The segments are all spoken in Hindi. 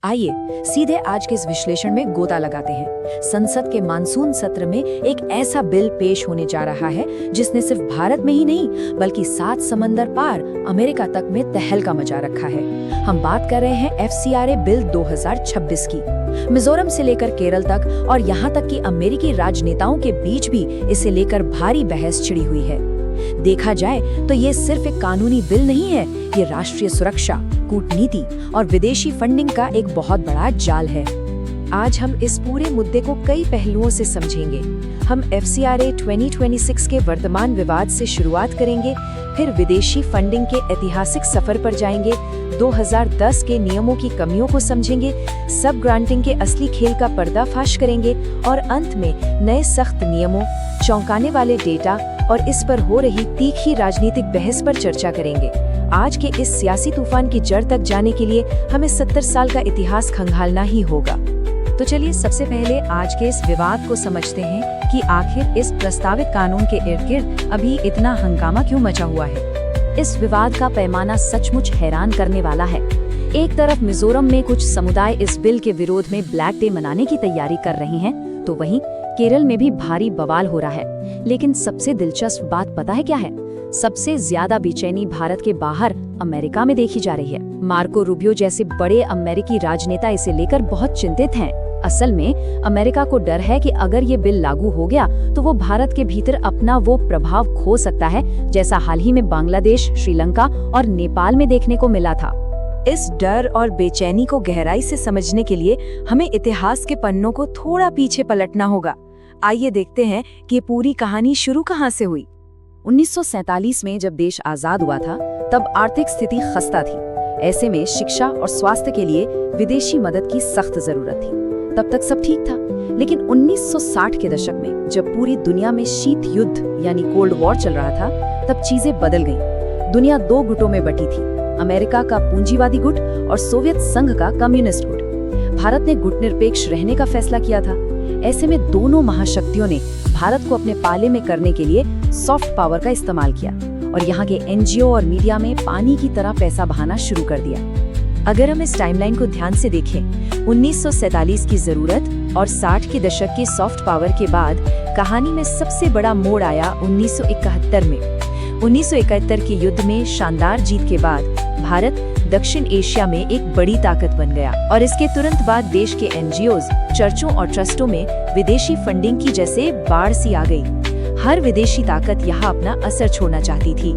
आइए सीधे आज के इस विश्लेषण में गोता लगाते हैं। संसद के मानसून सत्र में एक ऐसा बिल पेश होने जा रहा है जिसने सिर्फ भारत में ही नहीं बल्कि 7 समंदर पार अमेरिका तक में तहलका मचा रखा है। हम बात कर रहे हैं FCRA बिल 2026 की। मिजोरम से लेकर केरल तक और यहाँ तक कि अमेरिकी राजनेताओं के बीच भी इसे लेकर भारी बहस छिड़ी हुई है। देखा जाए तो ये सिर्फ एक कानूनी बिल नहीं है, ये राष्ट्रीय सुरक्षा, कूटनीति और विदेशी फंडिंग का एक बहुत बड़ा जाल है। आज हम इस पूरे मुद्दे को कई पहलुओं से समझेंगे। हम FCRA 2026 के वर्तमान विवाद से शुरुआत करेंगे, फिर विदेशी फंडिंग के ऐतिहासिक सफर पर जाएंगे, 2010 के नियमों की कमियों को समझेंगे, सब ग्रांटिंग के असली खेल का पर्दाफाश करेंगे और अंत में नए सख्त नियमों, चौंकाने वाले डेटा और इस पर हो रही तीखी राजनीतिक बहस पर चर्चा करेंगे। आज के इस सियासी तूफान की जड़ तक जाने के लिए हमें 70 साल का इतिहास खंगालना ही होगा। तो चलिए सबसे पहले आज के इस विवाद को समझते हैं कि आखिर इस प्रस्तावित कानून के इर्द गिर्द अभी इतना हंगामा क्यों मचा हुआ है। इस विवाद का पैमाना सचमुच हैरान करने वाला है। एक तरफ मिजोरम में कुछ समुदाय इस बिल के विरोध में ब्लैक डे मनाने की तैयारी कर रहे हैं, तो वहीं केरल में भी भारी बवाल हो रहा है। लेकिन सबसे दिलचस्प बात पता है क्या है? सबसे ज्यादा बेचैनी भारत के बाहर अमेरिका में देखी जा रही है। मार्को रूबियो जैसे बड़े अमेरिकी राजनेता इसे लेकर बहुत चिंतित हैं। असल में अमेरिका को डर है कि अगर ये बिल लागू हो गया तो वो भारत के भीतर अपना वो प्रभाव खो सकता है जैसा हाल ही में बांग्लादेश, श्रीलंका और नेपाल में देखने को मिला था। इस डर और बेचैनी को गहराई से समझने के लिए हमें इतिहास के पन्नों को थोड़ा पीछे पलटना होगा। आइए देखते हैं कि ये पूरी कहानी शुरू कहाँ से हुई। 1947 में जब देश आजाद हुआ था तब आर्थिक स्थिति खस्ता थी। ऐसे में शिक्षा और स्वास्थ्य के लिए विदेशी मदद की सख्त जरूरत थी। तब तक सब ठीक था, लेकिन 1960 के दशक में जब पूरी दुनिया में शीत युद्ध यानी कोल्ड वॉर चल रहा था, तब चीजें बदल गईं। दुनिया 2 गुटों में बटी थी, अमेरिका का पूंजीवादी गुट और सोवियत संघ का कम्युनिस्ट गुट। भारत ने गुटनिरपेक्ष रहने का फैसला किया था। ऐसे में दोनों महाशक्तियों ने भारत को अपने पाले में करने के लिए सॉफ्ट पावर का इस्तेमाल किया और यहाँ के NGO और मीडिया में पानी की तरह पैसा बहाना शुरू कर दिया। अगर हम इस टाइमलाइन को ध्यान से देखें, 1947 की जरूरत और 60 के दशक के सॉफ्ट पावर के बाद कहानी में सबसे बड़ा मोड़ आया 1971 में। 1971 के युद्ध में शानदार जीत के बाद भारत दक्षिण एशिया में एक बड़ी ताकत बन गया और इसके तुरंत बाद देश के NGOs, चर्चों और ट्रस्टों में विदेशी फंडिंग की जैसे बाढ़ सी आ गई। हर विदेशी ताकत यहाँ अपना असर छोड़ना चाहती थी।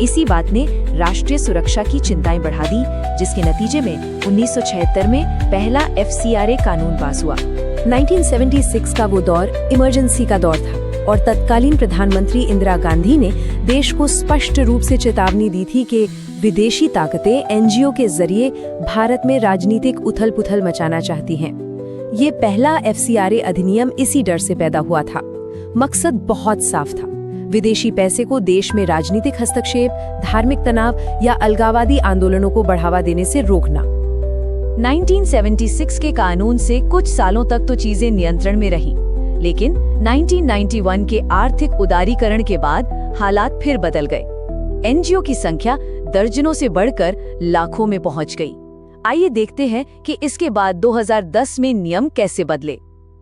इसी बात ने राष्ट्रीय सुरक्षा की चिंताएं बढ़ा दी, जिसके नतीजे में 1976 में पहला FCRA कानून पास हुआ। 1976 का वो दौर इमरजेंसी का दौर था और तत्कालीन प्रधानमंत्री इंदिरा गांधी ने देश को स्पष्ट रूप से चेतावनी दी थी कि विदेशी ताकतें NGO के जरिए भारत में राजनीतिक उथल-पुथल मचाना चाहती हैं। ये पहला FCRA अधिनियम इसी डर से पैदा हुआ था। मकसद बहुत साफ था, विदेशी पैसे को देश में राजनीतिक हस्तक्षेप, धार्मिक तनाव या अलगाववादी आंदोलनों को बढ़ावा देने से रोकना। 1976 के कानून से कुछ सालों तक तो चीजें नियंत्रण में रहीं, लेकिन 1991 के आर्थिक उदारीकरण के बाद हालात फिर बदल गए। NGO की संख्या दर्जनों से बढ़कर लाखों में पहुंच गई। आइए देखते हैं कि इसके बाद 2010 में नियम कैसे बदले।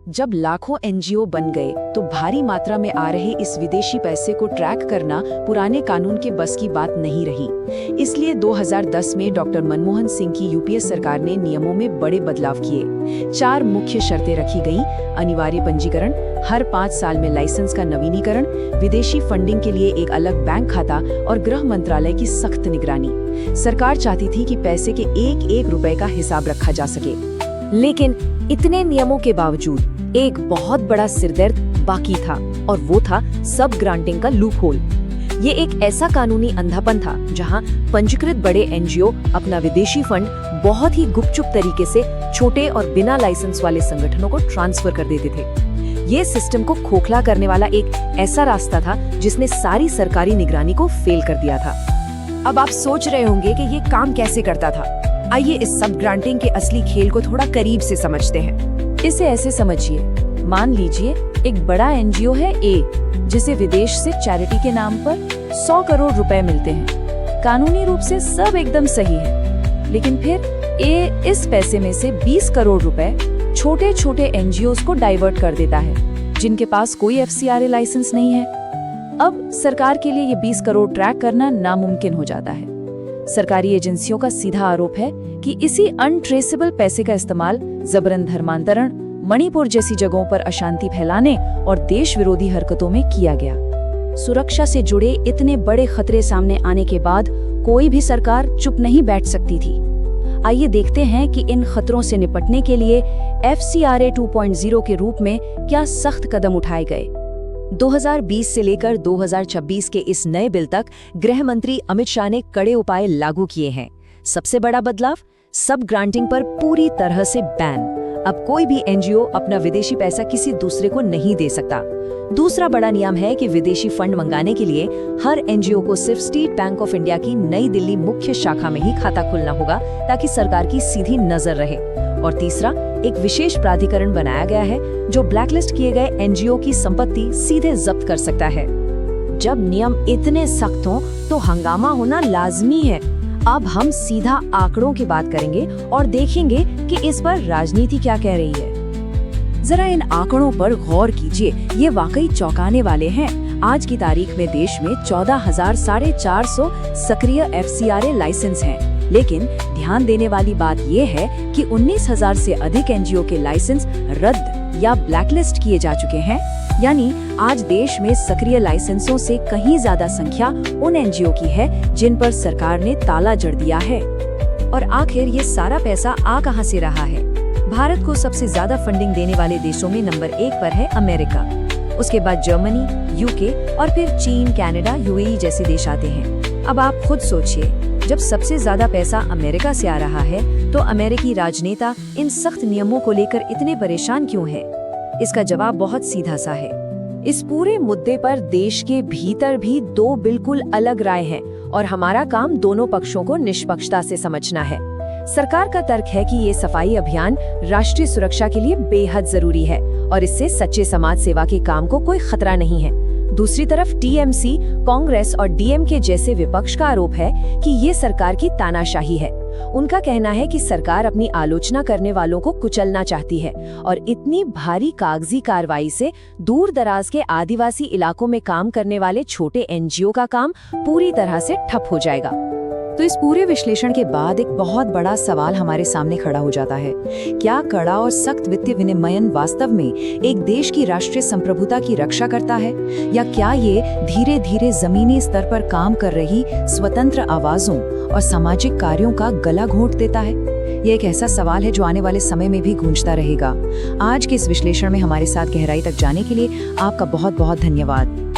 जब लाखों NGO बन गए तो भारी मात्रा में आ रहे इस विदेशी पैसे को ट्रैक करना पुराने कानून के बस की बात नहीं रही। इसलिए 2010 में डॉक्टर मनमोहन सिंह की UPA सरकार ने नियमों में बड़े बदलाव किए। 4 मुख्य शर्तें रखी गईं: अनिवार्य पंजीकरण, हर 5 साल में लाइसेंस का नवीनीकरण, विदेशी फंडिंग के लिए एक अलग बैंक खाता और गृह मंत्रालय की सख्त निगरानी। सरकार चाहती थी कि पैसे के एक रुपए का हिसाब रखा जा सके। लेकिन इतने नियमों के बावजूद एक बहुत बड़ा सिरदर्द बाकी था और वो था सब ग्रांटिंग का लूप होल। ये एक ऐसा कानूनी अंधापन था जहां पंजीकृत बड़े NGO अपना विदेशी फंड बहुत ही गुपचुप तरीके से छोटे और बिना लाइसेंस वाले संगठनों को ट्रांसफर कर देते थे। ये सिस्टम को खोखला करने वाला एक ऐसा रास्ता था जिसने सारी सरकारी निगरानी को फेल कर दिया था। अब आप सोच रहे होंगे कि ये काम कैसे करता था। आइए इस सब ग्रांटिंग के असली खेल को थोड़ा करीब से समझते हैं। इसे ऐसे समझिए, मान लीजिए एक बड़ा NGO है A, जिसे विदेश से चैरिटी के नाम पर 100 करोड़ रुपए मिलते हैं। कानूनी रूप से सब एकदम सही है, लेकिन फिर इस पैसे में से 20 करोड़ रुपए छोटे छोटे एनजीओज को डाइवर्ट कर देता है जिनके पास कोई एफसीआरए लाइसेंस नहीं है। अब सरकार के लिए ये 20 करोड़ ट्रैक करना नामुमकिन हो जाता है। सरकारी एजेंसियों का सीधा आरोप है कि इसी अनट्रेसेबल पैसे का इस्तेमाल जबरन धर्मांतरण, मणिपुर जैसी जगहों पर अशांति फैलाने और देश विरोधी हरकतों में किया गया। सुरक्षा से जुड़े इतने बड़े खतरे सामने आने के बाद कोई भी सरकार चुप नहीं बैठ सकती थी। आइए देखते हैं कि इन खतरों से निपटने के लिए एफसीआरए 2.0 के रूप में क्या सख्त कदम उठाए गए। 2020 से लेकर 2026 के इस नए बिल तक गृह मंत्री अमित शाह ने कड़े उपाय लागू किए हैं। सबसे बड़ा बदलाव, सब ग्रांटिंग पर पूरी तरह से बैन। अब कोई भी एनजीओ अपना विदेशी पैसा किसी दूसरे को नहीं दे सकता। दूसरा बड़ा नियम है कि विदेशी फंड मंगाने के लिए हर एनजीओ को सिर्फ स्टेट बैंक ऑफ इंडिया की नई दिल्ली मुख्य शाखा में ही खाता खोलना होगा ताकि सरकार की सीधी नजर रहे। और तीसरा, एक विशेष प्राधिकरण बनाया गया है जो ब्लैकलिस्ट किए गए एनजीओ की संपत्ति सीधे जब्त कर सकता है। जब नियम इतने सख्त हों तो हंगामा होना लाजमी है। अब हम सीधा आंकड़ों की बात करेंगे और देखेंगे कि इस पर राजनीति क्या कह रही है। जरा इन आंकड़ों पर गौर कीजिए, ये वाकई चौंकाने वाले हैं। आज की तारीख में देश में 14,450 सक्रिय एफसीआरए लाइसेंस हैं, लेकिन ध्यान देने वाली बात ये है कि 19,000 से अधिक एनजीओ के लाइसेंस रद्द या ब्लैकलिस्ट किए जा चुके हैं। यानी आज देश में सक्रिय लाइसेंसों से कहीं ज्यादा संख्या उन एनजीओ की है जिन पर सरकार ने ताला जड़ दिया है। और आखिर ये सारा पैसा आ कहां से रहा है? भारत को सबसे ज्यादा फंडिंग देने वाले देशों में नंबर 1 पर है अमेरिका, उसके बाद जर्मनी, यूके और फिर चीन, कनाडा, यूएई जैसे देश आते हैं। अब आप खुद सोचिए, जब सबसे ज्यादा पैसा अमेरिका से आ रहा है तो अमेरिकी राजनेता इन सख्त नियमों को लेकर इतने परेशान क्यों हैं? इसका जवाब बहुत सीधा सा है। इस पूरे मुद्दे पर देश के भीतर भी दो बिल्कुल अलग राय हैं और हमारा काम दोनों पक्षों को निष्पक्षता से समझना है। सरकार का तर्क है कि ये सफाई अभियान राष्ट्रीय सुरक्षा के लिए बेहद जरूरी है और इससे सच्चे समाज सेवा के काम को कोई खतरा नहीं है। दूसरी तरफ टीएमसी, कांग्रेस और डीएमके जैसे विपक्ष का आरोप है कि ये सरकार की तानाशाही है। उनका कहना है कि सरकार अपनी आलोचना करने वालों को कुचलना चाहती है और इतनी भारी कागजी कार्रवाई से दूर दराज के आदिवासी इलाकों में काम करने वाले छोटे एनजीओ का काम पूरी तरह से ठप हो जाएगा। तो इस पूरे विश्लेषण के बाद एक बहुत बड़ा सवाल हमारे सामने खड़ा हो जाता है। क्या कड़ा और सख्त वित्तीय विनियमन वास्तव में एक देश की राष्ट्रीय संप्रभुता की रक्षा करता है, या क्या ये धीरे धीरे जमीनी स्तर पर काम कर रही स्वतंत्र आवाजों और सामाजिक कार्यों का गला घोंट देता है? ये एक ऐसा सवाल है जो आने वाले समय में भी गूंजता रहेगा। आज के इस विश्लेषण में हमारे साथ गहराई तक जाने के लिए आपका बहुत बहुत धन्यवाद।